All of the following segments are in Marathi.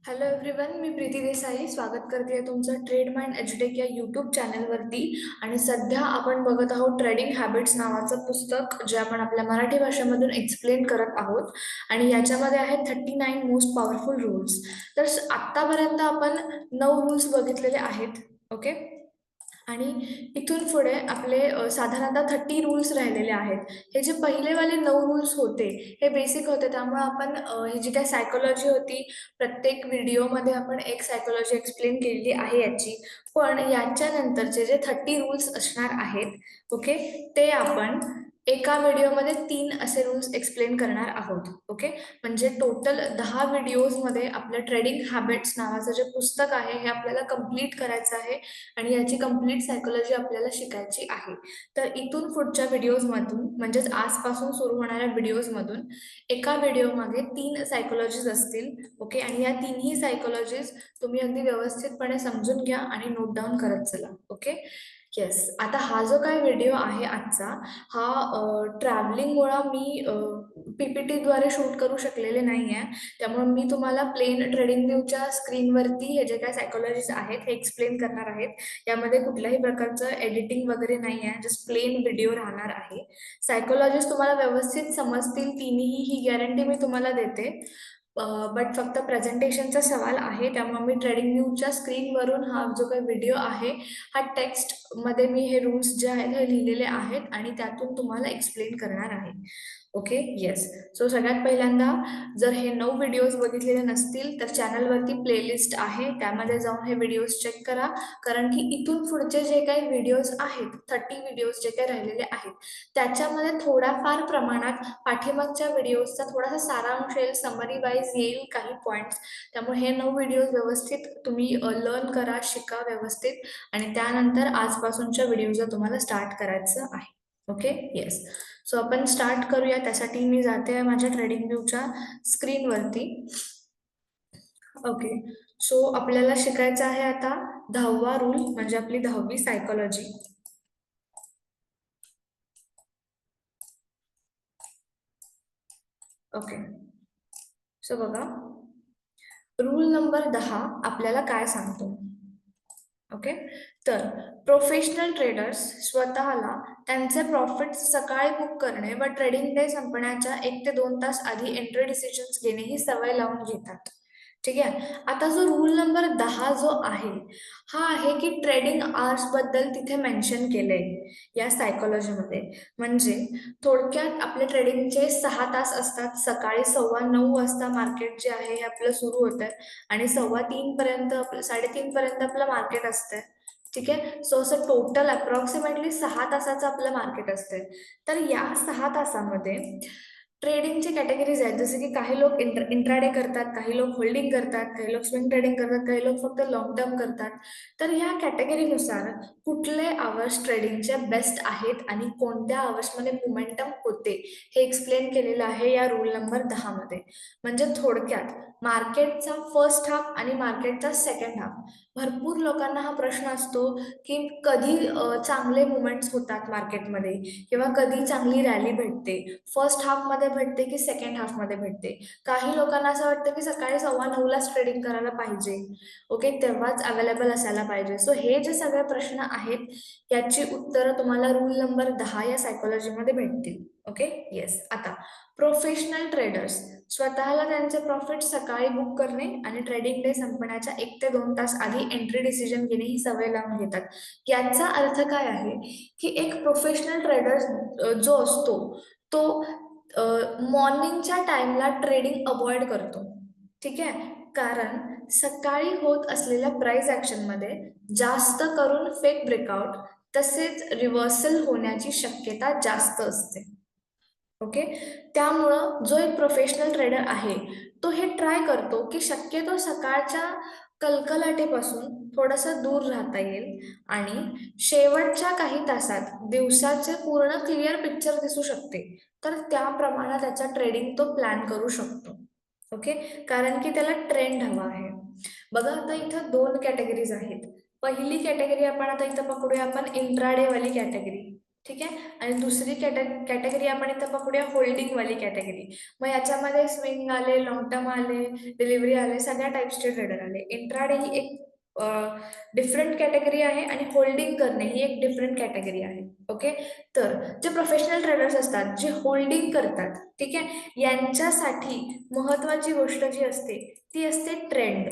हॅलो एव्हरीवन, मी प्रीती देसाई स्वागत करते आहे तुमचं ट्रेड माइंड एज्युटेक या यूट्यूब चॅनलवरती. आणि सध्या आपण बघत आहोत ट्रेडिंग हॅबिट्स नावाचं पुस्तक, जे आपण आपल्या मराठी भाषेमधून एक्सप्लेन करत आहोत. आणि याच्यामध्ये आहेत 39 मोस्ट पॉवरफुल रूल्स. तर आत्तापर्यंत आपण 9 रूल्स बघितलेले आहेत. ओके. आणि इथून पुढे आपले साधारणतः 30 रूल्स राहिलेले आहेत. हे जे पहिलेवाले 9 रूल्स होते हे बेसिक होते, त्यामुळे आपण ही जी काय सायकोलॉजी होती, प्रत्येक व्हिडिओमध्ये आपण एक सायकोलॉजी एक्सप्लेन केलेली आहे याची. पण याच्यानंतरचे जे 30 रूल्स असणार आहेत, ओके, ते आपण एका व्हिडिओमध्ये 3 असे रूल्स एक्सप्लेन करणार आहोत. ओके. म्हणजे टोटल 10 व्हिडिओजमध्ये आपलं ट्रेडिंग हॅबिट्स नावाचं जे पुस्तक आहे हे आपल्याला कम्प्लीट करायचं आहे. आणि याची कंप्लीट सायकोलॉजी आपल्याला शिकायची आहे. तर इथून पुढच्या व्हिडिओजमधून, म्हणजेच आजपासून सुरू होणाऱ्या व्हिडिओजमधून एका व्हिडिओमागे 3 सायकोलॉजीज असतील. ओके. आणि या तिन्ही सायकोलॉजीज तुम्ही अगदी व्यवस्थितपणे समजून घ्या आणि नोट डाऊन करत चला. ओके. येस. आता हा जो काय व्हिडिओ आहे आजचा, हा ट्रॅव्हलिंगमुळे मी PPT द्वारे शूट करू शकलेले नाही आहे. त्यामुळे मी तुम्हाला प्लेन ट्रेडिंग व्ह्यूच्या स्क्रीनवरती हे जे काय सायकोलॉजीज आहेत हे एक्सप्लेन करणार आहेत. यामध्ये कुठल्याही प्रकारचं एडिटिंग वगैरे नाही आहे, जस्ट प्लेन व्हिडिओ राहणार आहे. सायकोलॉजीज तुम्हाला व्यवस्थित समजतील तिन्ही, ही गॅरंटी मी तुम्हाला देते. बट फक्त प्रेझेंटेशनचा सवाल आहे, त्यामुळे मी ट्रेडिंग व्ह्यूच्या स्क्रीनवरून हा जो काही व्हिडिओ आहे हा टेक्स्टमध्ये मी हे रूल्स जे आहेत हे लिहिलेले आहेत आणि त्यातून तुम्हाला एक्सप्लेन करणार आहे. ओके. येस. सो सगळ्यात पहिल्यांदा, जर हे 9 व्हिडिओज बघितलेले नसतील तर चॅनलवरती प्लेलिस्ट आहे, त्यामध्ये जाऊन हे व्हिडिओज चेक करा. कारण की इथून पुढचे जे काही व्हिडिओज आहेत, 30 व्हिडिओज जे काही राहिलेले आहेत, त्याच्यामध्ये थोड्याफार प्रमाणात पाठीमागच्या व्हिडिओजचा थोडासा सारांश येईल, समरी वाईज येईल काही पॉईंट्स. त्यामुळे हे 9 व्हिडिओज व्यवस्थित तुम्ही लर्न करा, शिका व्यवस्थित. आणि त्यानंतर आजपासूनच्या व्हिडिओज तुम्हाला स्टार्ट करायचं आहे. ओके. येस. सो आपण स्टार्ट करूया. त्यासाठी मी जाते माझ्या ट्रेडिंग व्ह्यूच्या स्क्रीनवरती. ओके. सो आपल्याला शिकायचं आहे आता 10वा रूल, म्हणजे आपली 10वी सायकोलॉजी. ओके. सो बघा, रूल नंबर 10 आपल्याला काय सांगतो. ओके. तर प्रोफेशनल ट्रेडर्स स्वतःला त्यांचे प्रॉफिट्स सकाळी बुक करणे व ट्रेडिंग डे संपण्याच्या 1 ते 2 तास आधी एंट्री डिसिजन्स घेणे ही सवय लावून घेतात. ठीक आहे. आता जो रूल नंबर 10 जो आहे, हा आहे की ट्रेडिंग आवर्स बद्दल तिथे मेन्शन केलंय या सायकोलॉजीमध्ये. म्हणजे थोडक्यात आपले ट्रेडिंगचे 6 तास असतात. सकाळी 9:15 वाजता मार्केट जे आहे हे आपलं सुरू होतं आणि 2:15 पर्यंत 3:30 पर्यंत आपलं मार्केट असतं. ठीक आहे. सो असं टोटल अप्रॉक्सिमेटली 6 तासाचं आपलं मार्केट असतंय. तर या 6 तासामध्ये ट्रेडिंगचे कॅटेगरीज आहेत, जसे की काही लोक इंट्राडे करतात, काही लोक होल्डिंग करतात, काही लोक स्विंग ट्रेडिंग करतात, काही लोक फक्त लॉंग टर्म करतात. तर ह्या कॅटेगरीनुसार कुठले आवर्स ट्रेडिंगचे बेस्ट आहेत आणि कोणत्या आवर्समध्ये मोमेंटम होते हे एक्सप्लेन केलेलं आहे या रूल नंबर 10 मध्ये. म्हणजे थोडक्यात मार्केटचा फर्स्ट हाफ आणि मार्केटचा सेकंड हाफ, भरपूर लोकांना हा प्रश्न असतो की कधी चांगले मुवमेंट्स होतात मार्केटमध्ये किंवा कधी चांगली रॅली भेटते, फर्स्ट हाफमध्ये भेटते की सेकंड हाफमध्ये भेटते. काही लोकांना असं वाटतं की सकाळी 9:15लाच ट्रेडिंग करायला पाहिजे. ओके. तेव्हाच अवेलेबल असायला पाहिजे. सो हे जे सगळे प्रश्न आहेत याची उत्तरं तुम्हाला रूल नंबर 10 या सायकोलॉजीमध्ये भेटतील. ओके. येस. आता प्रोफेशनल ट्रेडर्स स्वतःला त्यांचे प्रॉफिट सकाळी बुक करणे आणि ट्रेडिंग डे संपण्याच्या 1 ते 2 तास आधी एंट्री डिसिजन घेणे ही सवय लावून घेतात. याचा अर्थ काय आहे की एक प्रोफेशनल ट्रेडर जो असतो तो मॉर्निंगच्या टाइमला ट्रेडिंग अवॉइड करतो. ठीक आहे. कारण सकाळी होत असलेल्या प्राइस ॲक्शनमध्ये जास्त करून फेक ब्रेकआउट तसेच रिव्हर्सल होण्याची शक्यता जास्त असते. ओके. त्यामुळं जो एक प्रोफेशनल ट्रेडर आहे तो हे ट्राय करतो की शक्यतो सकाळच्या कलकलाटेपासून थोडंसं दूर राहता येईल आणि शेवटच्या काही तासात दिवसाचे पूर्ण क्लिअर पिक्चर दिसू शकते. तर त्याप्रमाणे त्याचा ट्रेडिंग तो प्लॅन करू शकतो. ओके. कारण की त्याला ट्रेंड हवा आहे. बघा, आता इथं 2 कॅटेगरीज आहेत. पहिली कॅटेगरी आपण आता इथं पकडूया आपण इंट्राडे वाली कॅटेगरी. ठीक आहे. आणि दुसरी कॅटेगरी आपण इथं पकडूया होल्डिंग वाली कॅटेगरी. मग याच्यामध्ये स्विंग आले, लॉंग टर्म आले, डिलिव्हरी आले, सगळ्या टाईप्सचे ट्रेडर आले. इंट्राडे ही एक डिफरंट कॅटेगरी आहे आणि होल्डिंग करणे ही एक डिफरंट कॅटेगरी आहे. ओके. तर जे प्रोफेशनल ट्रेडर्स असतात, जे होल्डिंग करतात, ठीक आहे, यांच्यासाठी महत्वाची गोष्ट जी असते ती असते ट्रेंड.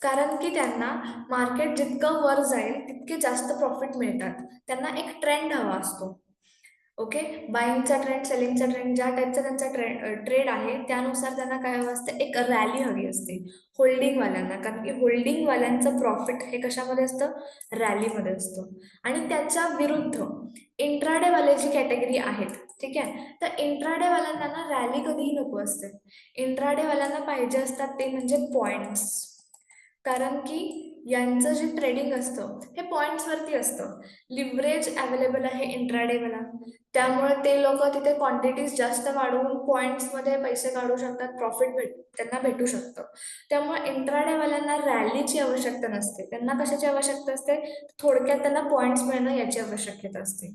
कारण की त्यांना मार्केट जितकं वर जाईल तितके जास्त प्रॉफिट मिळतात. त्यांना एक ट्रेंड हवा असतो. ओके. बाईंगचा ट्रेंड, सेलिंगचा ट्रेंड, ज्या टाईपचा त्यांचा ट्रेड आहे त्यानुसार त्यांना काय हवं असतं, एक रॅली हवी असते होल्डिंगवाल्यांना. कारण की होल्डिंगवाल्यांचं प्रॉफिट हे कशामध्ये असतं, रॅलीमध्ये असतं. आणि त्याच्या विरुद्ध इंट्राडेवाले जी कॅटेगरी आहेत, ठीक आहे, तर इंट्राडेवाल्यांना ना रॅली कधीही नको असते. इंट्राडेवाल्यांना पाहिजे असतात ते म्हणजे पॉइंट्स. कारण की यांचं जे ट्रेडिंग असतं हे पॉईंट्सवरती असतं. लिव्हरेज अवेलेबल आहे इंट्राडेला, त्यामुळे ते लोक तिथे क्वांटिटीज जास्त वाढवून पॉईंट्समध्ये पैसे काढू शकतात, प्रॉफिट त्यांना भेटू शकतं. त्यामुळे इंट्राडेवाल्यांना रॅलीची आवश्यकता नसते. त्यांना कशाची आवश्यकता असते, थोडक्यात त्यांना पॉईंट्स मिळणं याची आवश्यकता असते.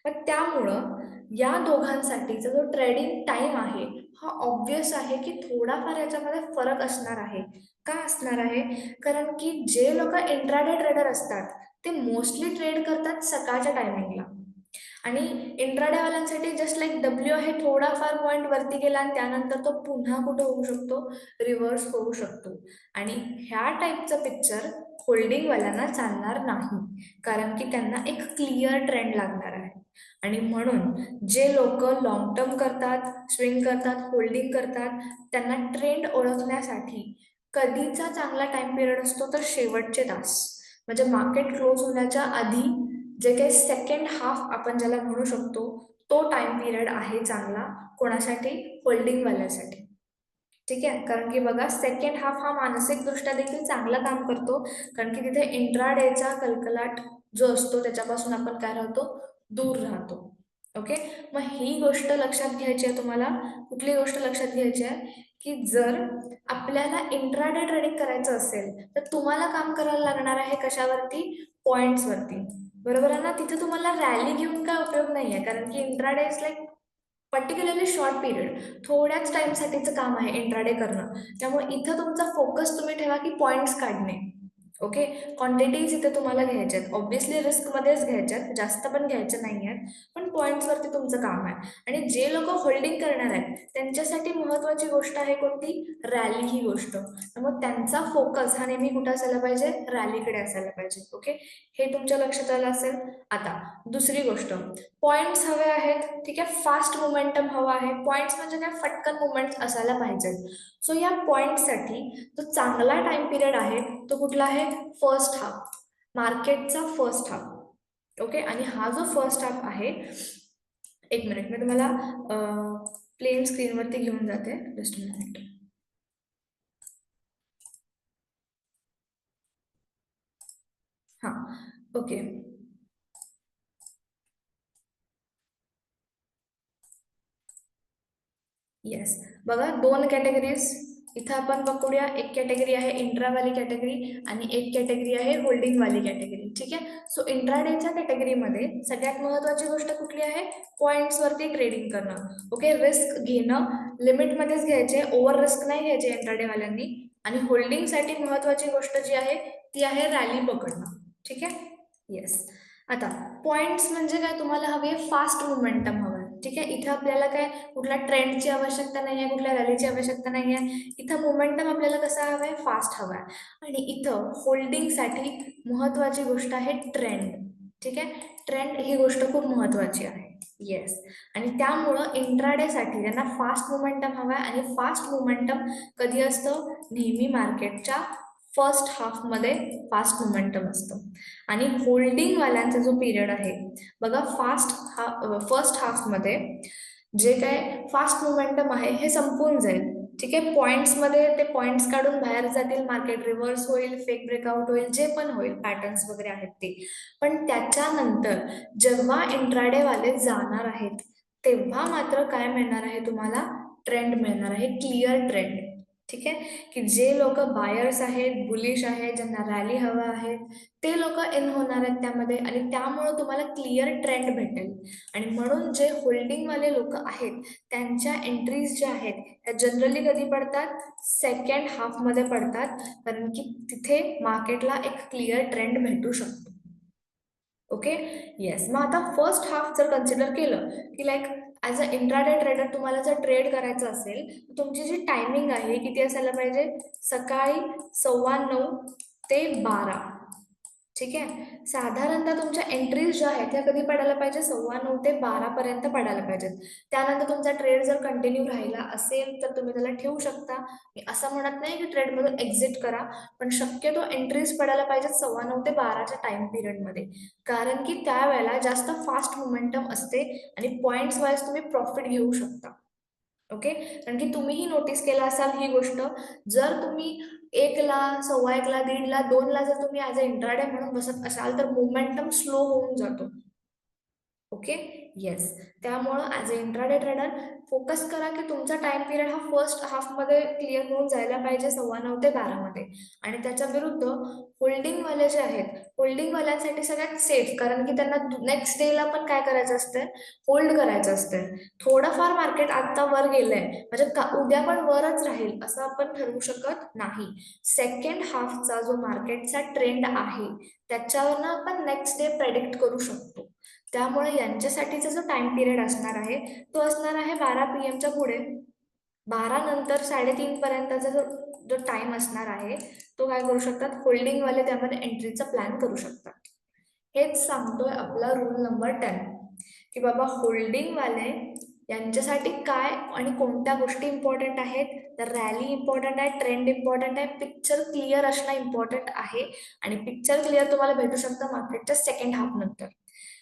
पण त्यामुळं या दोघांसाठीचा जो ट्रेडिंग टाइम आहे हा ऑब्विस आहे की थोडाफार याच्यामध्ये फरक असणार आहे. का असणार आहे, कारण की जे लोक इंट्राडे ट्रेडर असतात ते मोस्टली ट्रेड करतात सकाळच्या टायमिंगला. आणि इंट्राडेवाल्यांसाठी जस्ट लाईक डब्ल्यू आहे, थोडाफार पॉईंट वरती गेला आणि त्यानंतर तो पुन्हा कुठं होऊ शकतो, रिव्हर्स होऊ शकतो. आणि ह्या टाईपचं पिक्चर होल्डिंगवाल्यांना चालणार नाही. कारण की त्यांना एक क्लिअर ट्रेंड लागणार आहे. आणि म्हणून जे लोक लॉंग टर्म करतात, स्विंग करतात, होल्डिंग करतात, त्यांना ट्रेंड ओळखण्यासाठी कधीचा चांगला टाइम पिरियड असतो तर शेवटचे तास, म्हणजे मार्केट क्लोज होण्याच्या आधी जे काही सेकंड हाफ आपण ज्याला म्हणू शकतो तो टाइम पिरियड आहे चांगला. कोणासाठी, होल्डिंगवाल्यासाठी. ठीक आहे. कारण की बघा सेकंड हाफ हा मानसिकदृष्ट्या देखील चांगलं काम करतो. कारण की तिथे इंट्राडेचा कलकलाट जो असतो त्याच्यापासून आपण काय राहतो, दूर राहतो. ओके. मग ही गोष्ट लक्षात घ्यायची आहे तुम्हाला. कुठली गोष्ट लक्षात घ्यायची आहे, की जर आपल्याला इंट्राडे ट्रेडिंग करायचं असेल तर तुम्हाला काम करायला लागणार आहे कशावरती, पॉइंट्सवरती. बरोबर आहे ना. तिथे तुम्हाला रॅली घेऊन काय उपयोग नाही आहे. कारण की intraday is like particularly short period, थोड्याच टाइमसाठीचं काम आहे इंट्राडे करणं. त्यामुळे इथं तुमचा फोकस तुम्ही ठेवा की पॉईंट्स काढणे. ओके. क्वांटिटीज इथे तुम्हाला घ्यायच्या आहेत, ऑब्व्हियसली रिस्कमध्येच घ्यायच्या आहेत, जास्त पण घ्यायच्या नाही आहेत, पण पॉईंट्सवरती तुमचं काम आहे. आणि जे लोक होल्डिंग करणार आहेत त्यांच्यासाठी महत्वाची गोष्ट आहे कोणती, रॅली ही गोष्ट. मग त्यांचा फोकस हा नेहमी कुठं असायला पाहिजे, रॅलीकडे असायला पाहिजे. ओके. हे तुमच्या लक्षात आलं असेल. आता दुसरी गोष्ट, पॉइंट्स हवे आहेत, ठीक आहे, फास्ट मोमेंटम हवा आहे. पॉइंट्स म्हणजे काय, फटकन मुवमेंट असायला पाहिजेत. सो या पॉइंटसाठी जो चांगला टाइम पिरियड आहे तो कुठला आहे, फर्स्ट हाफ, मार्केटचा फर्स्ट हाफ. ओके. आणि हा जो फर्स्ट हाफ आहे, एक मिनिट मी तुम्हाला प्लेन स्क्रीनवरती घेऊन जाते, जस्ट मिनिट. हां. ओके. येस. बघा दोन कॅटेगरीज इथं आपण बघूया. एक कॅटेगरी आहे इंट्रावाली कॅटेगरी आणि एक कॅटेगरी आहे होल्डिंगवाली कॅटेगरी. ठीक आहे. सो इंट्राडेच्या कॅटेगरीमध्ये सगळ्यात महत्वाची गोष्ट कुठली आहे, पॉईंट्सवरती ट्रेडिंग करणं. ओके. रिस्क घेणं लिमिटमध्येच घ्यायचे, ओव्हर रिस्क नाही घ्यायचे इंट्राडेवाल्यांनी. आणि होल्डिंगसाठी महत्वाची गोष्ट जी आहे ती आहे रॅली पकडणं. ठीक आहे. येस. आता पॉइंट्स म्हणजे काय, तुम्हाला हवी आहे फास्ट मोमेंटम हवं आहे. ठीक आहे. इथं आपल्याला काय कुठल्या ट्रेंडची आवश्यकता नाही आहे, कुठल्या रॅलीची आवश्यकता नाही आहे. इथं मोमेंटम आपल्याला कसा हवा आहे, फास्ट हवा आहे. आणि इथं होल्डिंगसाठी महत्वाची गोष्ट आहे ट्रेंड. ठीक आहे. ट्रेंड ही गोष्ट खूप महत्वाची आहे. येस. आणि त्यामुळं इंट्राडेसाठी त्यांना फास्ट मोमेंटम हवा आहे. आणि फास्ट मोमेंटम कधी असतं, नेहमी मार्केटच्या फर्स्ट हाफमध्ये फास्ट मोमेंटम असतं. आणि होल्डिंगवाल्यांचा जो पिरियड आहे बघा, फर्स्ट हाफमध्ये जे काय फास्ट मोमेंटम आहे हे संपून जाईल. ठीक आहे. पॉईंट्समध्ये ते पॉईंट्स काढून बाहेर जातील, मार्केट रिव्हर्स होईल, फेक ब्रेकआउट होईल, जे पण होईल, पॅटर्न्स वगैरे आहेत ते. पण त्याच्यानंतर जेव्हा इंट्राडेवाले जाणार आहेत तेव्हा मात्र काय मिळणार आहे तुम्हाला, ट्रेंड मिळणार आहे, क्लिअर ट्रेंड. ठीक आहे, की जे लोक बायर्स आहेत, बुलिश आहेत, ज्यांना रॅली हवा आहे, ते लोक इन होणार आहेत त्यामध्ये, आणि त्यामुळे तुम्हाला क्लिअर ट्रेंड भेटेल. आणि म्हणून जे होल्डिंगवाले लोक आहेत त्यांच्या एंट्रीज ज्या आहेत त्या जनरली कधी पडतात, सेकंड हाफमध्ये पडतात, कारण की तिथे मार्केटला एक क्लिअर ट्रेंड भेटू शकतो. Okay, yes. मग आता फर्स्ट हाफ जर कन्सिडर केलं की like as a intraday trader तुम्हाला जर ट्रेड करायचं असेल, तर तुमची जी टायमिंग आहे किती असायला पाहिजे, सकाळी 9:15 ते 12. ठीक आहे, साधारणतः तुमच्या एंट्रीज ज्या आहेत त्या कधी पडायला पाहिजे, 9:15 ते 12 पर्यंत पडायला पाहिजेत. त्यानंतर तुमचा ट्रेड जर कंटिन्यू राहिला असेल तर तुम्ही त्याला ठेवू शकता. मी असं म्हणत नाही की ट्रेडमधून एक्झिट करा, पण शक्यतो एंट्रीज पडायला पाहिजेत 9:15 ते 12च्या टाइम पिरियडमध्ये, कारण की त्यावेळेला जास्त फास्ट मोमेंटम असते आणि पॉईंट्स वाईज तुम्ही प्रॉफिट घेऊ शकता. ओके, कारण की तुम्हीही नोटीस केलं असाल ही गोष्ट, जर तुम्ही 1ला, 1:15ला, 1:30ला, 2ला जर तुम्ही ॲज अ इंट्राडे म्हणून बसत असाल तर मोमेंटम स्लो होऊन जातो. Okay, yes. त्यामुळं as a intraday trader focus करा की तुमचा टाइम पिरियड हा फर्स्ट हाफमध्ये क्लिअर होऊन जायला पाहिजे 9:15 ते 12मध्ये. आणि त्याच्या विरुद्ध होल्डिंगवाले जे आहेत, होल्डिंगवाल्यांसाठी सगळ्यात सेफ, कारण की त्यांना नेक्स्ट डेला पण काय करायचं असतं, होल्ड करायचं असतं. थोडंफार मार्केट आत्ता वर गेलंय म्हणजे उद्या पण वरच राहील असं आपण ठरवू शकत नाही. सेकंड हाफचा जो मार्केटचा ट्रेंड आहे त्याच्यावरनं आपण नेक्स्ट डे प्रेडिक्ट करू शकतो. त्यामुळे यांच्यासाठीचा जो टाइम पिरियड असणार आहे तो असणार आहे 12 PM पुढे. 12 नंतर 3:30 पर्यंतचा जो जो टाइम असणार आहे तो काय करू शकतात, होल्डिंगवाले त्यामध्ये एंट्रीचा प्लॅन करू शकतात. हेच सांगतोय आपला रूल नंबर 10, की बाबा होल्डिंगवाले यांच्यासाठी काय आणि कोणत्या गोष्टी इम्पॉर्टंट आहेत, तर रॅली इम्पॉर्टंट आहे, ट्रेंड इम्पॉर्टंट आहे, पिक्चर क्लिअर असणं इम्पॉर्टंट आहे. आणि पिक्चर क्लिअर तुम्हाला भेटू शकतं मार्केटच्या सेकंड हाफ नंतर,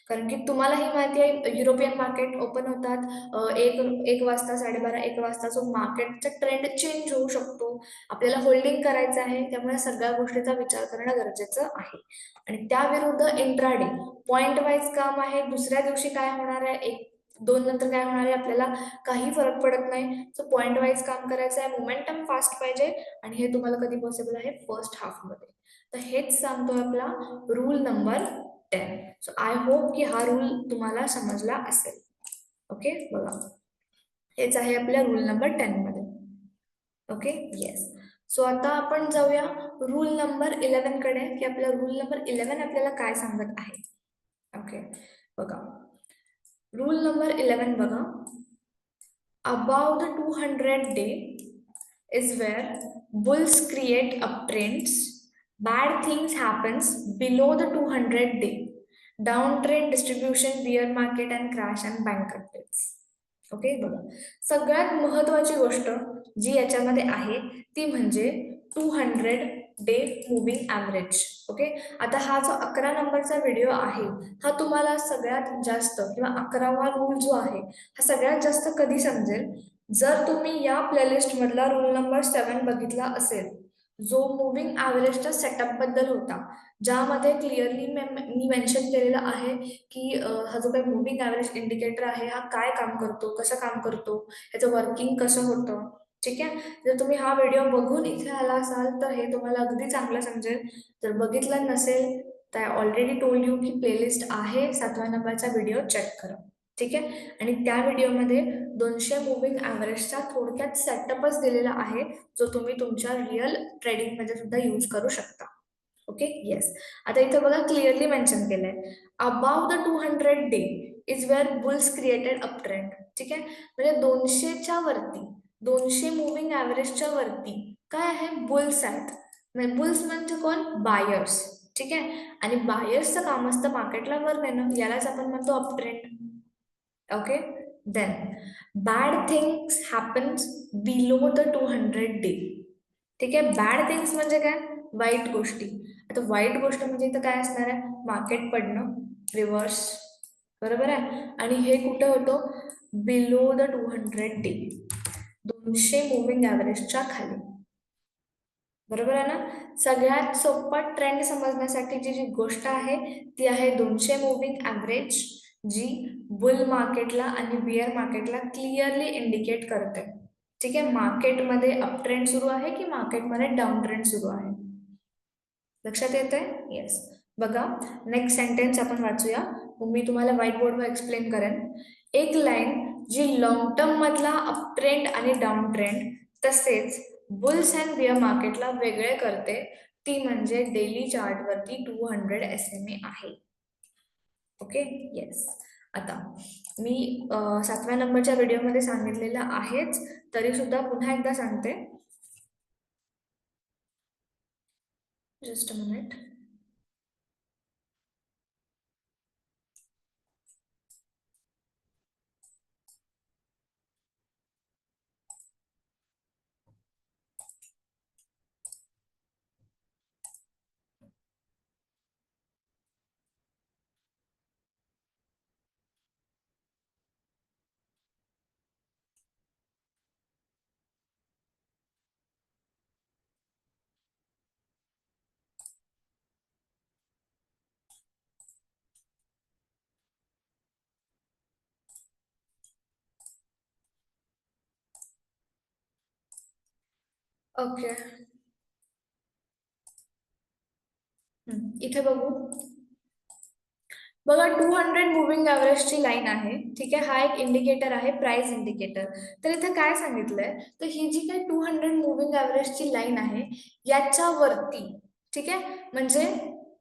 कारण की तुम्हालाही माहिती आहे युरोपियन मार्केट ओपन होतात 1 वाजता, 12:30, 1 वाजता. सो मार्केटचा ट्रेंड चेंज होऊ शकतो. आपल्याला होल्डिंग करायचं आहे, त्यामुळे सगळ्या गोष्टीचा विचार करणं गरजेचं आहे. आणि त्या विरुद्ध इंट्राडे पॉइंट वाईज काम आहे, दुसऱ्या दिवशी काय होणार आहे, 1-2 नंतर काय होणार आहे आपल्याला काही फरक पडत नाही. सो पॉइंट वाईज काम करायचं आहे, मोमेंटम फास्ट पाहिजे, आणि हे तुम्हाला कधी पॉसिबल आहे, फर्स्ट हाफमध्ये. तर हेच सांगतो आपला rule number 10. So I hope की हा रूल तुम्हाला समजला असेल. ओके, बघा हेच आहे आपल्या रूल नंबर 10 मध्ये. Okay, yes. सो आता आपण जाऊया रूल नंबर 11 कडे, की आपला रूल नंबर 11 आपल्याला काय सांगत आहे. ओके, बघा रूल नंबर 11 बघा. Above the 200 day is where bulls create uptrends. Bad things happens below the 200 day. Downtrend distribution, bear market and crash and bankruptcies. Okay, बघा सगळ्यात महत्वाची गोष्ट जी याच्यामध्ये आहे ती म्हणजे 200 डे मुव्हिंग ॲव्हरेज. ओके, आता हा जो 11 नंबरचा व्हिडिओ आहे हा तुम्हाला सगळ्यात जास्त, किंवा 11वा रूल जो आहे हा सगळ्यात जास्त कधी समजेल, जर तुम्ही या प्लेलिस्ट मधला रूल नंबर 7 बघितला असेल, जो मुव्हिंग ॲव्हरेजच्या सेटअप बद्दल होता, ज्यामध्ये क्लिअरली मी मेन्शन केलेलं आहे की हा जो काही मुव्हिंग ॲव्हरेज इंडिकेटर आहे हा काय काम करतो, कसं काम करतो, ह्याचं वर्किंग कसं होतं. ठीक आहे, जर तुम्ही हा व्हिडिओ बघून इथे आला असाल तर हे तुम्हाला अगदी चांगलं समजेल. जर बघितलं नसेल तर ऑलरेडी टोल्ड यू की प्लेलिस्ट आहे, 7व्या नंबरचा व्हिडिओ चेक करा. ठीक आहे, आणि त्या व्हिडिओमध्ये 200 मुव्हिंग ॲव्हरेजचा थोडक्यात सेटअपच दिलेला आहे, जो तुम्ही तुमच्या रिअल ट्रेडिंगमध्ये सुद्धा यूज करू शकता. Okay, yes. आता इथं बघा क्लिअरली मेन्शन केलंय, above the 200 day is where bulls created up trend. ठीक आहे, म्हणजे 200च्या वरती, 200 मुव्हिंग ॲव्हरेजच्या वरती काय आहे, बुल्स आहेत. म्हणजे बुल्स म्हणजे कोण, बायर्स. ठीक आहे, आणि बायर्सचं काम असतं मार्केटला वर नेणं, यालाच आपण म्हणतो up trend. Okay, then bad things happens below the 200 day. ठीक आहे, बॅड थिंग्स म्हणजे काय, वाईट गोष्टी. आता वाईट गोष्ट म्हणजे इथं काय असणार आहे, मार्केट पडणं रिव्हर्स, बरोबर आहे. आणि हे कुठं होतं, बिलो द 200 डे, 200 मुव्हिंग ॲव्हरेजच्या खाली. बरोबर आहे ना. सगळ्यात सोपा ट्रेंड समजण्यासाठी जी जी गोष्ट आहे ती आहे 200 मुव्हिंग ॲव्हरेज, जी बुल मार्केटला आणि बिअर मार्केटला क्लिअरली इंडिकेट करते. ठीक आहे, मार्केटमध्ये अप ट्रेंड सुरू आहे की मार्केटमध्ये डाऊन ट्रेंड सुरू आहे? लक्षात येत आहे? येस. बघा, नेक्स्ट सेंटेन्स आपण वाचूया. मी तुम्हाला व्हाईट बोर्डवर एक्सप्लेन करेन. एक लाईन जी लॉंग टर्म मधला अप ट्रेंड आणि डाऊन ट्रेंड तसेच बुल्स अँड बिअर मार्केटला वेगळे करते, ती म्हणजे डेली चार्टवरती 200 SMA आहे. Okay, yes. आता मी 7व्या नंबरच्या व्हिडिओमध्ये सांगितलेलं आहेच, तरी सुद्धा पुन्हा एकदा सांगते. Just a minute. ओके. इथे बघू. बघा, 200 मुव्हिंग ॲव्हरेजची लाईन आहे. ठीक आहे, हा एक इंडिकेटर आहे, प्राइस इंडिकेटर. तर इथे काय सांगितलंय, तर ही जी काही 200 मुव्हिंग ॲव्हरेजची लाईन आहे याच्यावरती, ठीक आहे, म्हणजे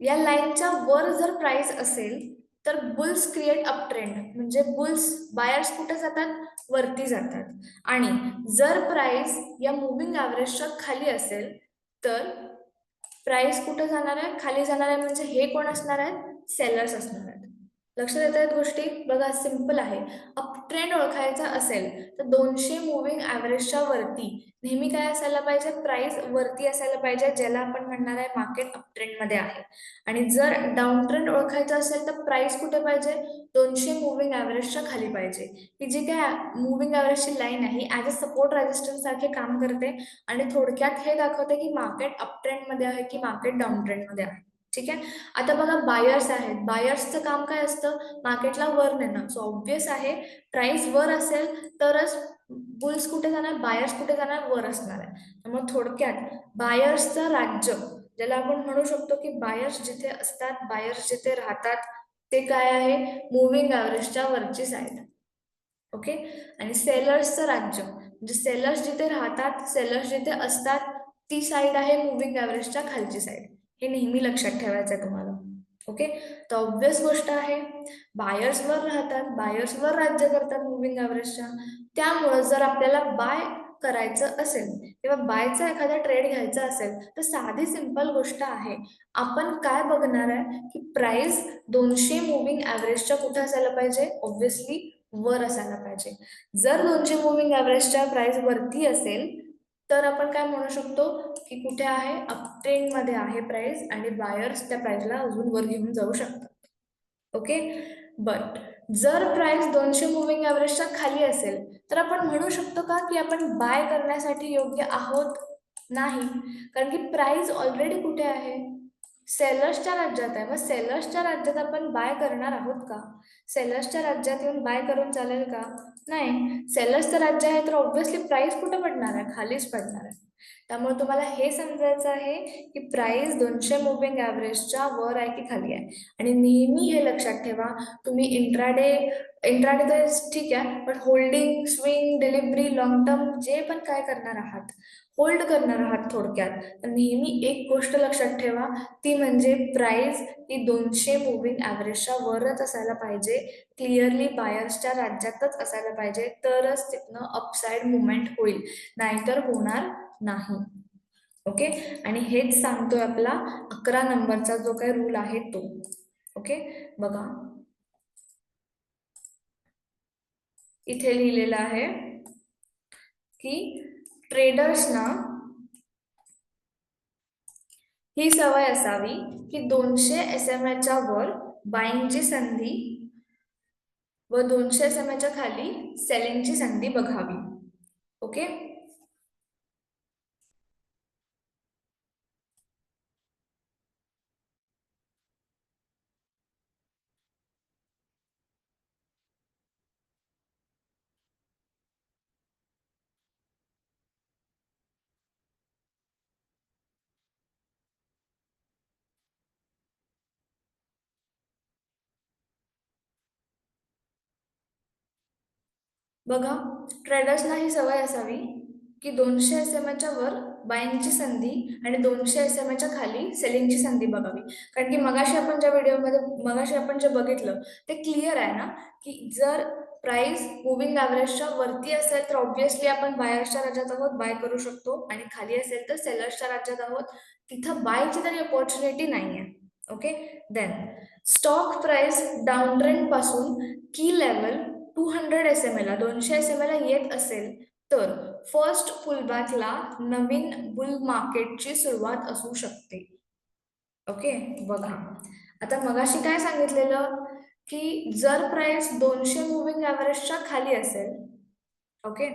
या लाईनच्या वर जर प्राइस असेल तर बुल्स क्रिएट अप ट्रेंड, म्हणजे बुल्स बायर्स कुठे जातात? वरती जातात. आणि जर प्राइस या मुव्हिंग ॲव्हरेजच्या खाली असेल तर प्राइस कुठे जाणार आहे? खाली जाणार आहे. म्हणजे हे कोण असणार आहेत? सेलर्स असणार आहेत. लक्षात येत आहेत गोष्टी? बघा, सिंपल आहे. अप ट्रेंड ओळखायचा असेल तर 200 मुव्हिंग ॲव्हरेजच्या वरती नेहमी काय असायला पाहिजे? प्राइस वरती असायला पाहिजे, ज्याला आपण म्हणणार आहे मार्केट अप ट्रेंडमध्ये आहे. आणि जर डाऊन ट्रेंड ओळखायचा असेल तर प्राइस कुठे पाहिजे? 200 मुव्हिंग ॲव्हरेजच्या खाली पाहिजे. ही जी काय मुव्हिंग ॲव्हरेजची लाईन आहे ॲज अ सपोर्ट रेजिस्टन्स सारखे काम करते आणि थोडक्यात हे दाखवते की मार्केट अप ट्रेंडमध्ये आहे की मार्केट डाऊन ट्रेंडमध्ये आहे. ठीक आहे. आता बघा, बायर्स आहेत. बायर्सचं काम काय असतं? मार्केटला वर नेणं. सो ऑब्विस आहे, प्राइस वर असेल तरच बुल्स कुठे जाणार? बायर्स कुठे जाणार? वर असणार आहे. त्यामुळे थोडक्यात बायर्सचं राज्य, ज्याला आपण म्हणू शकतो की बायर्स जिथे असतात, बायर्स जिथे राहतात, ते काय आहे? मुव्हिंग ॲव्हरेजच्या वरची साईड. ओके. आणि सेलर्सचं राज्य, म्हणजे सेलर्स जिथे राहतात, सेलर्स जिथे असतात, ती साईड आहे मुव्हिंग ॲव्हरेजच्या खालची साईड. हे नेहमी लक्षात ठेवायचं आहे तुम्हाला. ओके. तर ऑब्विस गोष्ट आहे, बायर्सवर राहतात, बायर्सवर राज्य करतात मुव्हिंग ॲव्हरेजच्या. त्यामुळं जर आपल्याला बाय करायचं असेल किंवा बायचा एखादा ट्रेड घ्यायचा असेल तर साधी सिंपल गोष्ट आहे. आपण काय बघणार आहे की प्राइस 200 मुव्हिंग ॲव्हरेजच्या कुठे असायला पाहिजे? ऑब्व्हियसली वर असायला पाहिजे. जर 200 मुव्हिंग ॲव्हरेजच्या प्राइस वरती असेल तर आपण काय म्हणू शकतो की कुठे आहे? अप ट्रेंडमध्ये आहे प्राइस आणि बायर्स त्या प्राइसला अजून वर घेऊन जाऊ शकतात. ओके. बट जर प्राइस 200 मुव्हिंग ॲव्हरेजच्या खाली असेल तर आपण म्हणू शकतो का की आपण बाय करण्यासाठी योग्य आहोत? नाही, कारण की प्राइस ऑलरेडी कुठे आहे? सेलर्सच्या राज्यात आहे. मग सेलर्सच्या राज्यात आपण बाय करणार आहोत का? सेलर्सच्या राज्यात येऊन बाय करून चालेल का? नाही. सेलर्सचं राज्य आहे तर ऑब्व्हियसली प्राइस कुठे पडणार आहे? खालीच पडणार आहे. त्यामुळे तुम्हाला हे समजायचं आहे की प्राइस 200 मुव्हिंग ॲव्हरेजच्या वर आहे की खाली आहे. आणि नेहमी हे लक्षात ठेवा, तुम्ही इंट्राडे इंट्राडे तर ठीक आहे, पण holding, swing, delivery, long term जे पण काय करणार आहात, होल्ड करणार आहात थोडक्यात, तर नेहमी एक गोष्ट लक्षात ठेवा, ती म्हणजे प्राइस ही 200 मुव्हिंग ॲव्हरेजच्या वरच असायला पाहिजे. क्लिअरली बायर्सच्या राज्यातच असायला पाहिजे, तरच तिथनं अपसाईड मुवमेंट होईल, नाहीतर होणार नाही. ओके. आणि हेच सांगतोय आपला 11 नंबरचा जो काही रूल आहे तो. ओके. बघा, इथे लिहिलेलं आहे की ट्रेडर्सना ही सवय असावी की 200 SMA वर बाईंगची संधी व 200 SMA खाली सेलिंगची संधी बघावी. ओके. बघा, ट्रेडर्सना ही सवय असावी की 200 एस एम च्या वर बायिंगची संधी आणि 200 एस एमच्या खाली सेलिंगची संधी बघावी. कारण की मगाशी आपण जे बघितलं ते क्लिअर आहे ना, की जर प्राइस मुव्हिंग ॲव्हरेजच्या वरती असेल तर ऑब्व्हियसली आपण बायर्सच्या राज्यात आहोत, बाय करू शकतो, आणि खाली असेल तर सेलर्सच्या राज्यात आहोत, तिथं बायची तरी अपॉर्च्युनिटी नाही आहे. Okay. Then stock price down trend पासून की लेवल 200 एस एम ला 200 एस एम ला येत असेल तर फर्स्ट पुलबॅकला नवीन बुल मार्केटची सुरुवात असू शकते. ओके. बघा, आता मगाशी काय सांगितलेलं की जर प्राइस 200 मुव्हिंग ॲव्हरेजच्या खाली असेल, ओके,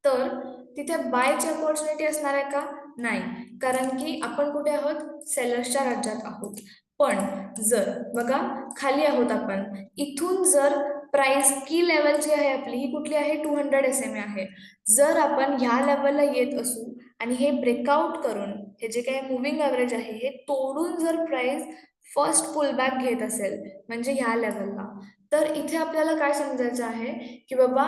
तर तिथे बायची अपॉर्च्युनिटी असणार आहे का? नाही, कारण की आपण कुठे आहोत? सेलर्सच्या राज्यात आहोत. पण जर बघा, खाली आहोत आपण, इथून जर प्राइस की लेवल जी आहे आपली ही कुठली आहे? 200 एस एम आहे. जर आपण ह्या लेवलला येत असू आणि हे ब्रेकआउट करून हे जे काही मुव्हिंग ॲव्हरेज आहे हे तोडून जर प्राइस फर्स्ट पुलबॅक घेत असेल म्हणजे ह्या लेवलला, तर इथे आपल्याला काय समजायचं आहे की बाबा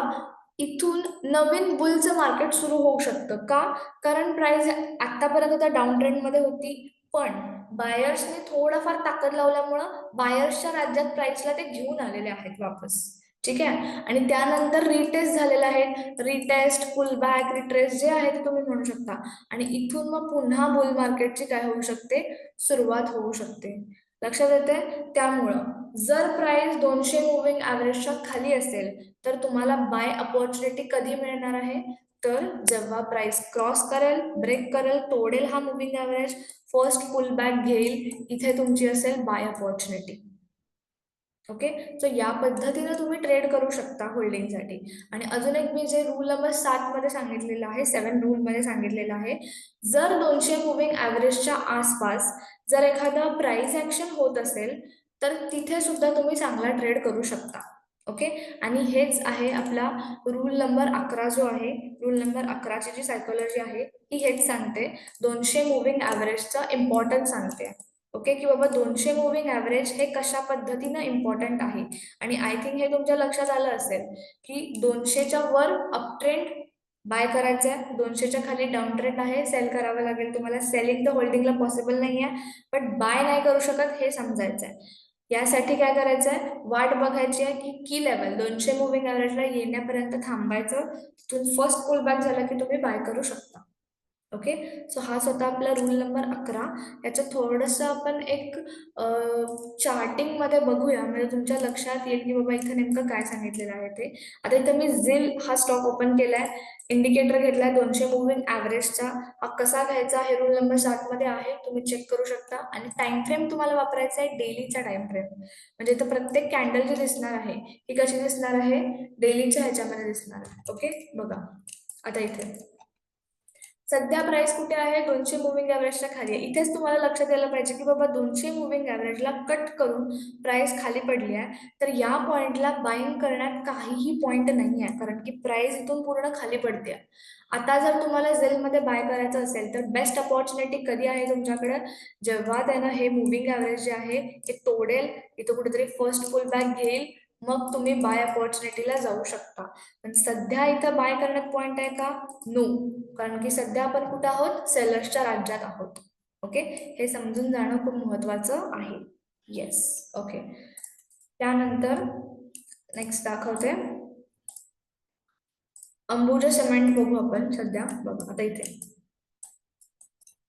इथून नवीन बुलचं मार्केट सुरू होऊ शकतं. का? कारण प्राइस आतापर्यंत त्या डाऊन ट्रेंडमध्ये होती, पण बायर्सने थोडाफार ताकद लावल्यामुळं बायर्सच्या राज्यात प्राइसला ते घेऊन आलेले आहेत वापस. ठीक आहे, आणि त्यानंतर रिटेस्ट झालेलं आहे. रिटेस्ट, पुलबॅक, रिट्रेस जे आहे ते तुम्ही म्हणू शकता, आणि इथून मग पुन्हा बुल मार्केटची काय होऊ शकते? सुरुवात होऊ शकते. लक्षात येते? त्यामुळं जर प्राइस 200 मुव्हिंग ॲव्हरेजच्या खाली असेल तर तुम्हाला बाय अपॉर्च्युनिटी कधी मिळणार आहे? तर जेव्हा प्राइस क्रॉस करेल, ब्रेक करेल, तोडेल हा moving average, first pull back घेईल, इथे तुमची असेल बाय अपॉर्च्युनिटी. ओके. सो या पद्धतीने तुम्ही ट्रेड करू शकता होल्डिंगसाठी. आणि अजून एक मी जे रूल नंबर 7 मध्ये सांगितलेलं आहे, 7 रूल मध्ये सांगितलेलं आहे, जर 200 मुव्हिंग ॲव्हरेजच्या आसपास जर एखादा प्राइस ऍक्शन होत असेल तर तिथे सुद्धा तुम्ही चांगला ट्रेड करू शकता. ओके. आणि हेच आहे आपला रूल नंबर 11 जो आहे, रूल नंबर 11ची जी सायकोलॉजी आहे ही हेच सांगते, 200 मुव्हिंग ॲव्हरेजचा इम्पॉर्टन्स सांगते. ओके, की बाबा 200 मुव्हिंग ॲव्हरेज हे कशा पद्धतीनं इम्पॉर्टंट आहे. आणि आय थिंक हे तुमच्या लक्षात आलं असेल की 200च्या वर अप ट्रेंड बाय करायचं आहे, 200च्या खाली डाऊन ट्रेंड आहे, सेल करावं लागेल तुम्हाला. सेलिंग तर होल्डिंगला पॉसिबल नाही आहे, पण बाय नाही करू शकत हे समजायचं आहे. यासाठी काय करायचं आहे? वाट बघायची आहे की लेवल 200 मुव्हिंग ॲव्हरेजला येण्यापर्यंत थांबायचं, तिथून फर्स्ट पुल बॅक झाला की तुम्ही बाय करू शकता. ओके. सो हा होता आपला रूल नंबर 11. याचं थोडंसं आपण एक चार्टिंगमध्ये बघूया, म्हणजे तुमच्या लक्षात येईल की बाबा इथं नेमकं काय सांगितलेलं आहे ते. आता इथं मी झिल हा स्टॉक ओपन केलाय, इंडिकेटर घेतलाय 200 मुव्हिंग ॲव्हरेजचा. हा कसा घ्यायचा हे रूल नंबर 7 मध्ये आहे, तुम्ही चेक करू शकता. आणि टाइम फ्रेम तुम्हाला वापरायचा आहे डेलीचा टाइम फ्रेम. म्हणजे इथं प्रत्येक कॅन्डल जी दिसणार आहे ही कशी दिसणार आहे? डेलीच्या ह्याच्यामध्ये दिसणार आहे. ओके. बघा, आता इथे सध्या प्राइस कुठे आहे? 200 मुव्हिंग ॲव्हरेजच्या खाली आहे. इथेच तुम्हाला लक्षात यायला पाहिजे की बाबा 200 मुव्हिंग ॲव्हरेजला कट करून प्राइस खाली पडली आहे, तर या पॉइंटला बाईंग करण्यात काहीही पॉइंट नाही आहे, कारण की प्राइस इथून पूर्ण खाली पडते. आता जर तुम्हाला झेलमध्ये बाय करायचं असेल तर बेस्ट अपॉर्च्युनिटी कधी आहे तुमच्याकडे? जेव्हा त्यानं हे मुव्हिंग ॲव्हरेज जे आहे हे तोडेल, इथं कुठेतरी फर्स्ट पुल बॅक घेईल, मग तुम्ही बाय अपॉर्च्युनिटीला जाऊ शकता. पण सध्या इथं बाय करण्यात पॉइंट आहे का? नो. कारण की सध्या आपण कुठं आहोत? सेलर्सच्या राज्यात आहोत. ओके, हे समजून जाणं खूप महत्वाचं आहे. येस. ओके. त्यानंतर नेक्स्ट दाखवते, अंबुजा सिमेंट बघू आपण. सध्या बघा आता इथे,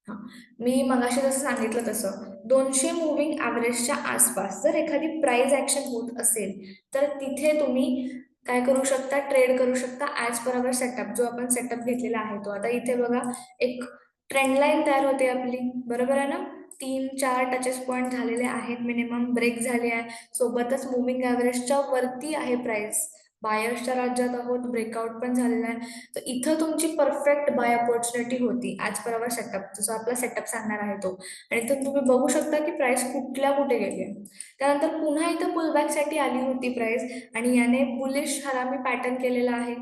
हा, मी मगाशी जसं सांगितलं तसं 200 मुव्हिंग ॲव्हरेजच्या आसपास जर एखादी प्राइस ऍक्शन होत असेल तर तिथे तुम्ही काय करू शकता? ट्रेड करू शकता ॲज पर अवर सेटअप, जो आपण सेटअप घेतलेला आहे तो. आता इथे बघा, एक ट्रेंड लाईन तयार होते आपली, बरोबर आहे ना? 3-4 टचेस पॉईंट झालेले आहेत, मिनिमम ब्रेक झाले आहे, सोबतच मुव्हिंग ॲव्हरेजच्या वरती आहे प्राइस, बायर्सच्या राज्यात आहोत, ब्रेकआउट पण झालेला आहे. तर इथं तुमची परफेक्ट बाय अपॉर्च्युनिटी होती ॲज पर अवर सेटअप, जसं आपला सेटअप सांगणार आहे तो. आणि इथून तुम्ही बघू शकता की प्राइस कुठल्या कुठे गेली आहे. त्यानंतर पुन्हा इथं पुलबॅकसाठी आली होती प्राइस, आणि याने बुलिश हरामी पॅटर्न केलेला आहे.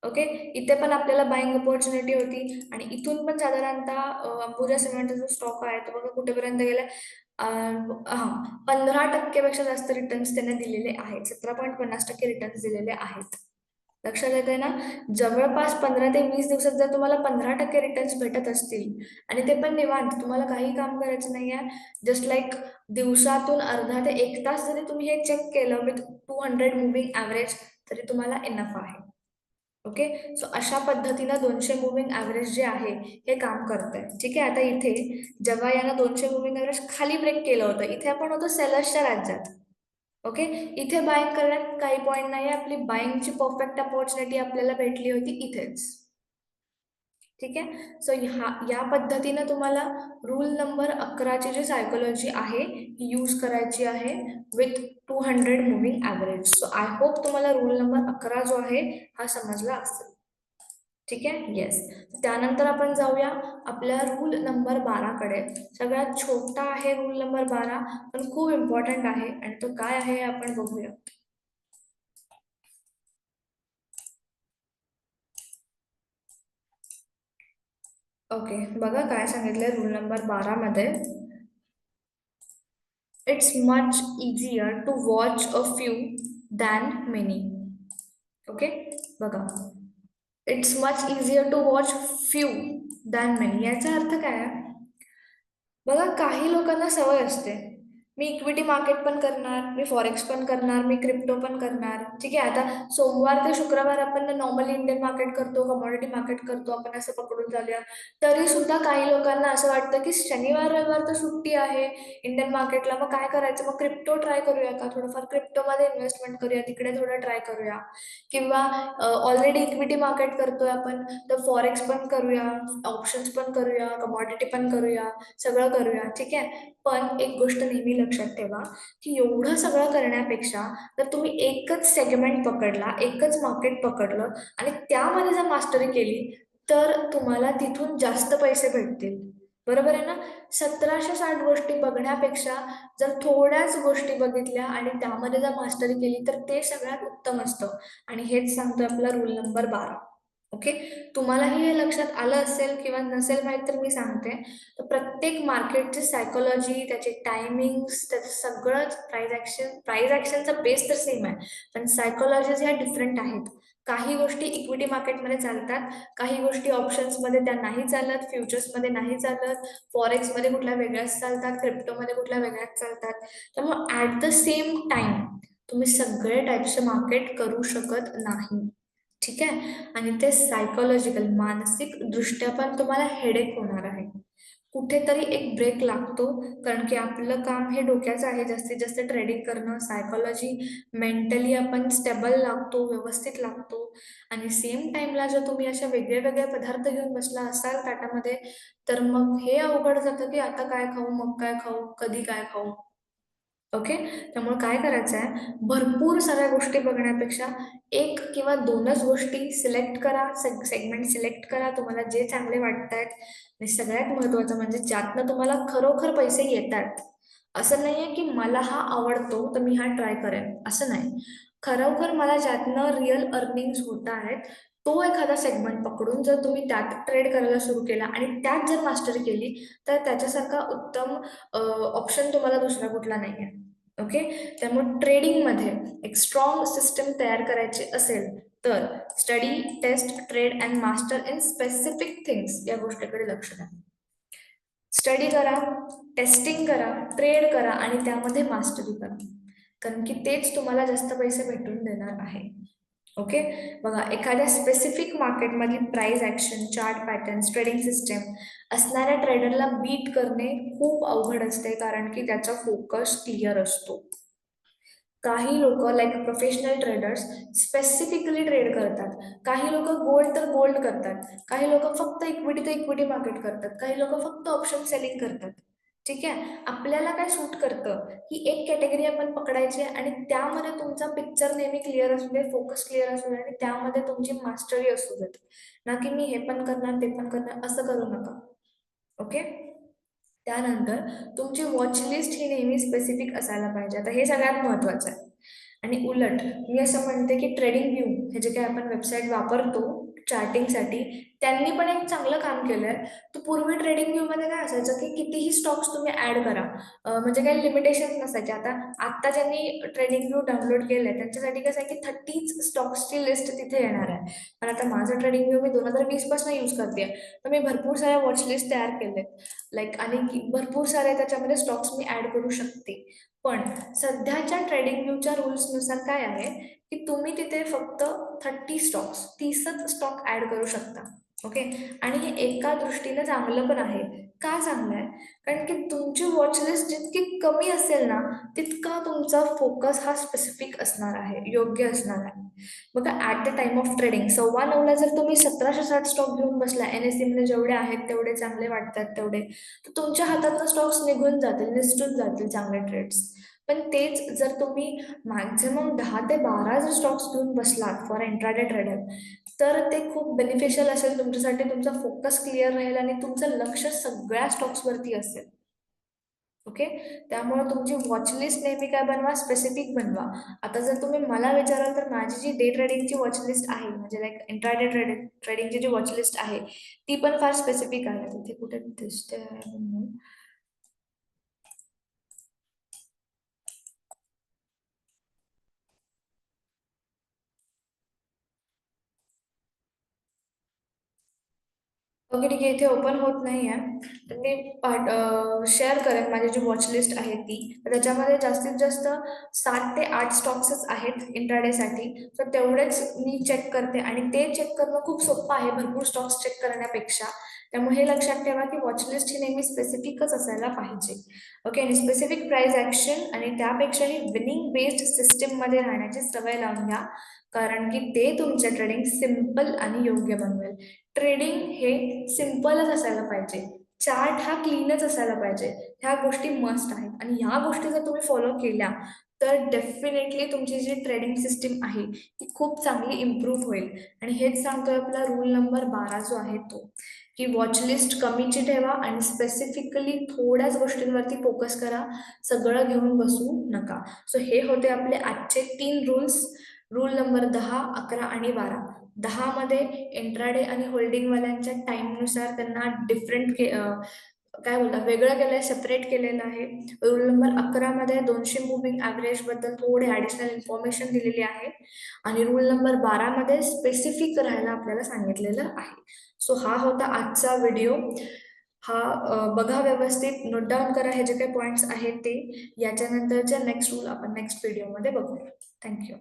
ओके. इथे पण आपल्याला बाईंग अपॉर्च्युनिटी होती, आणि इथून पण साधारणतः अंबुजा सिमेंटचा जो स्टॉक आहे तो बघा कुठेपर्यंत गेला. हा, 15% पेक्षा जास्त रिटर्न्स त्याने दिलेले आहेत, 17.50% रिटर्न्स दिलेले आहेत. लक्षात येते ना? जवळपास 15 ते 20 दिवसात जर तुम्हाला 15% रिटर्न्स भेटत असतील आणि ते पण निवांत, तुम्हाला काही काम करायचं नाही आहे, जस्ट लाईक दिवसातून अर्धा ते 1 तास जरी तुम्ही हे चेक केलं विथ 200 मुव्हिंग ॲव्हरेज, तरी तुम्हाला इनफ आहे. ओके, सो अशा पद्धतीनं 200 मुव्हिंग ॲव्हरेज जे आहे हे काम करतंय. ठीक आहे, आता इथे जेव्हा यानं 200 मुव्हिंग ॲव्हरेज खाली ब्रेक केलं होतं, इथे आपण होतो सेलर्सच्या राज्यात. ओके, इथे बाईंग करण्यात काही पॉईंट नाही आहे, आपली बाईंगची परफेक्ट अपॉर्च्युनिटी आपल्याला भेटली होती इथेच. ठीक आहे, सो या पद्धतीनं तुम्हाला रूल नंबर 11ची जी सायकोलॉजी आहे ही यूज करायची आहे with 200 moving average. So I hope तुम्हाला रूल नंबर 11 जो आहे हा समजला असेल. ठीक आहे, येस. त्यानंतर आपण जाऊया आपल्या रूल नंबर 12कडे. सगळ्यात छोटा आहे रूल नंबर 12, पण खूप इम्पॉर्टंट आहे आणि तो काय आहे हे आपण बघूया. ओके, बघा काय सांगितलंय रूल नंबर 12 मध्ये. It's much easier to watch a few than many. Okay, बघा, it's much easier to watch few than many याचा अर्थ काय आहे? बघा, काही लोकांना सवय असते, मी इक्विटी मार्केट पण करणार, मी फॉरेक्स पण करणार, मी क्रिप्टो पण करणार. ठीक आहे, आता सोमवार ते शुक्रवार आपण नॉर्मली इंडियन मार्केट करतो, कमॉडिटी मार्केट करतो, आपण असं पकडून चालूया. तरी सुद्धा काही लोकांना असं वाटतं की शनिवार रविवार तर सुट्टी आहे इंडियन मार्केटला, मग काय करायचं, मग क्रिप्टो ट्राय करूया का, थोडंफार क्रिप्टोमध्ये इन्व्हेस्टमेंट करूया, तिकडे थोडं ट्राय करूया. किंवा ऑलरेडी इक्विटी मार्केट करतोय आपण, तर फॉरेक्स पण करूया, ऑप्शन्स पण करूया, कमॉडिटी पण करूया, सगळं करूया. ठीक आहे, पण एक गोष्ट नेहमी लक्षात ठेवा की एवढं सगळं करण्यापेक्षा जर तुम्ही एकच सेगमेंट पकडला, एकच मार्केट पकडलं आणि त्यामध्ये जर मास्टरी केली, तर तुम्हाला तिथून जास्त पैसे भेटतील. बरोबर आहे ना? 1760 गोष्टी बघण्यापेक्षा जर थोड्याच गोष्टी बघितल्या आणि त्यामध्ये जर मास्टरी केली, तर ते सगळ्यात उत्तम असतं. आणि हेच सांगतोय आपला रूल नंबर 12. ओके, तुम्हालाही हे लक्षात आलं असेल किंवा नसेल माहीत तर मी सांगते. तर प्रत्येक मार्केटची सायकोलॉजी, त्याचे टायमिंग्स, त्याचं सगळंच प्राइस ॲक्शनचा बेस तर सेम आहे, पण सायकोलॉजीज ह्या डिफरंट आहेत. काही गोष्टी इक्विटी मार्केटमध्ये चालतात, काही गोष्टी ऑप्शन्समध्ये त्या नाही चालत, फ्युचर्समध्ये नाही चालत, फॉरेक्समध्ये कुठल्या वेगळ्याच चालतात, क्रिप्टोमध्ये कुठल्या वेगळ्याच चालतात. त्यामुळे ॲट द सेम टाइम तुम्ही सगळे टाईपचे मार्केट करू शकत नाही. ठीक आहे, आणि ते सायकोलॉजिकल मानसिक दृष्ट्या पण तुम्हाला हेडेक होणार आहे. कुठेतरी एक ब्रेक लागतो, कारण की आपलं काम हे डोक्याचं आहे, जास्तीत जास्त ट्रेडिंग करणं, सायकोलॉजी मेंटली आपण स्टेबल लागतो, व्यवस्थित लागतो. आणि सेम टाइमला जर तुम्ही अशा वेगळे वेगळे पदार्थ घेऊन बसला असाल ताटामध्ये, तर मग हे अवघड जातं की आता काय खाऊ, मग काय खाऊ, कधी काय खाऊ. ओके, त्यामुळे काय करायचं आहे, भरपूर साऱ्या गोष्टी बघण्यापेक्षा एक किंवा दोनच गोष्टी सिलेक्ट करा, सेगमेंट सिलेक्ट करा, तुम्हाला जे चांगले वाटत आहेत. आणि सगळ्यात महत्त्वाचं म्हणजे ज्यातनं तुम्हाला खरोखर पैसे येतात. असं नाही आहे की मला हा आवडतो तर मी हा ट्राय करेन, असं नाही. खरोखर मला ज्यातनं रिअल अर्निंग्स होत आहेत, तो एखादा सेगमेंट पकडून जर तुम्ही त्यात ट्रेड करायला सुरू केला आणि त्यात जर मास्टरी केली, तर त्याच्यासारखा उत्तम ऑप्शन तुम्हाला दुसरा कुठला नाही आहे. ओके, त्यामुळे ट्रेडिंगमध्ये एक स्ट्रॉंग सिस्टम तयार करायची असेल, तर study, test, trade and master in specific things या गोष्टीकडे लक्ष द्या. स्टडी करा, टेस्टिंग करा, ट्रेड करा आणि त्यामध्ये मास्टरी करा, कारण की तेच तुम्हाला जास्त पैसे भेटून देणार आहे. ओके, बघा, एखाद्या स्पेसिफिक मार्केटमधली price action, chart patterns, trading system असणाऱ्या ट्रेडरला बीट करणे खूप अवघड असते, कारण की त्याचा फोकस क्लिअर असतो. काही लोक like professional traders specifically trade करतात, काही लोक गोल्ड तर गोल्ड करतात, काही लोक फक्त इक्विटी तर इक्विटी मार्केट करतात, काही लोक फक्त ऑप्शन सेलिंग करतात. ठीक आहे, आपल्याला काय सूट करतं, ही एक कॅटेगरी आपण पकडायची आहे आणि त्यामध्ये तुमचा पिक्चर नेहमी क्लिअर असू दे, फोकस क्लिअर असू दे आणि त्यामध्ये तुमची मास्टरी असू देत. ना की मी हे पण करणार ते पण करणार असं करू नका. ओके, त्यानंतर तुमची वॉच लिस्ट ही नेहमी स्पेसिफिक असायला पाहिजे. आता हे सगळ्यात महत्त्वाचं आहे. आणि उलट मी असं म्हणते की ट्रेडिंग व्यू हे जे काही आपण वेबसाईट वापरतो चार्टिंगसाठी, त्यांनी पण एक चांगलं काम केलंय. तर पूर्वी ट्रेडिंग व्ह्यू मध्ये काय असायचं की कितीही स्टॉक्स तुम्ही ऍड करा, म्हणजे काही लिमिटेशन नसायचे. आता ज्यांनी ट्रेडिंग व्ह्यू डाउनलोड केलंय त्यांच्यासाठी कसं आहे की 30 स्टॉक्सची लिस्ट तिथे येणार आहे. पण आता माझं ट्रेडिंग व्ह्यू मी 2020 पासून यूज करते, तर मी भरपूर साऱ्या वॉच लिस्ट तयार केले लाईक, आणि भरपूर सारे त्याच्यामध्ये स्टॉक्स मी ऍड करू शकते. पण सध्याच्या ट्रेडिंग व्ह्यूच्या रूल्सनुसार काय आहे की तुम्ही तिथे फक्त 30 स्टॉक ऍड करू शकता. ओके. आणि हे एका दृष्टीने चांगलं पण आहे. का चांगलं आहे? कारण की तुमची वॉच लिस्ट जितकी कमी असेल ना, तितका तुमचा फोकस हा स्पेसिफिक असणार आहे, योग्य असणार आहे. बघा, at the time of trading 9:15 जर तुम्ही 1760 स्टॉक घेऊन बसला, NSE मध्ये जेवढे आहेत तेवढे चांगले वाटतात तेवढे, तर तुमच्या हातातून स्टॉक्स निघून जातील, निसटून जातील चांगले ट्रेड्स. पण तेच जर तुम्ही मॅक्झिमम 10 ते 12 जर स्टॉक्स घेऊन बसलात फॉर इंट्राडे ट्रेडर, तर ते खूप बेनिफिशियल असेल तुमच्यासाठी. तुमचा फोकस क्लिअर राहील आणि तुमचं लक्ष सगळ्या स्टॉक्सवरती असेल. ओके. त्यामुळे तुमची वॉच लिस्ट नेहमी काय बनवा, स्पेसिफिक बनवा. आता जर तुम्ही मला विचाराल तर माझी जी डे ट्रेडिंगची वॉच लिस्ट आहे, म्हणजे लाईक इंट्राडे ट्रेडिंगची जी वॉच लिस्ट आहे, ती पण फार स्पेसिफिक आहे. तिथे कुठे दिसते आहे म्हणून. ओके, ठीक आहे. इथे ओपन होत नाही आहे. तर मी शेअर करेन माझी जी वॉच लिस्ट आहे ती. तर त्याच्यामध्ये जास्तीत जास्त 7 ते 8 स्टॉक्सच आहेत इंट्राडेसाठी. तर तेवढेच मी चेक करते आणि ते चेक करणं खूप सोपं आहे भरपूर स्टॉक्स चेक करण्यापेक्षा. त्यामुळे हे लक्षात ठेवा की वॉच लिस्ट ही नेहमी स्पेसिफिकच असायला पाहिजे. ओके. आणि स्पेसिफिक प्राइस ॲक्शन आणि त्यापेक्षाही विनिंग बेस्ड सिस्टीममध्ये राहण्याची सवय लावून घ्या, कारण की ते तुमचं ट्रेडिंग सिम्पल आणि योग्य बनवेल. ट्रेडिंग हे सिम्पलच असायला पाहिजे. चार्ट हा क्लीनच असायला पाहिजे. ह्या गोष्टी मस्ट आहेत आणि ह्या गोष्टी जर तुम्ही फॉलो केल्या तर डेफिनेटली तुमची जी ट्रेडिंग सिस्टीम आहे ती खूप चांगली इम्प्रूव्ह होईल. आणि हेच सांगतोय आपला रूल नंबर 12 जो आहे तो, की वॉच लिस्ट कमीची ठेवा आणि स्पेसिफिकली थोड्याच गोष्टींवरती फोकस करा, सगळं घेऊन बसू नका. सो हे होते आपले आजचे 3 रूल्स. रूल नंबर 10, 11 आणि 12. 10 मध्ये इंट्राडे आणि होल्डिंगवाल्यांच्या टाईमनुसार त्यांना काय बोलतात, वेगळं केलंय, सेपरेट केलेलं आहे. रूल नंबर 11 मध्ये 200 मुव्हिंग ॲव्हरेज बद्दल थोडे ॲडिशनल इन्फॉर्मेशन दिलेली आहे. आणि रूल नंबर 12 मध्ये स्पेसिफिक राहायला आपल्याला सांगितलेलं आहे. सो हा होता आजचा व्हिडिओ. हा बघा व्यवस्थित, नोट डाऊन करा हे जे काही पॉईंट्स आहेत ते. याच्यानंतरच्या नेक्स्ट रूल आपण नेक्स्ट व्हिडिओमध्ये बघूया. थँक्यू.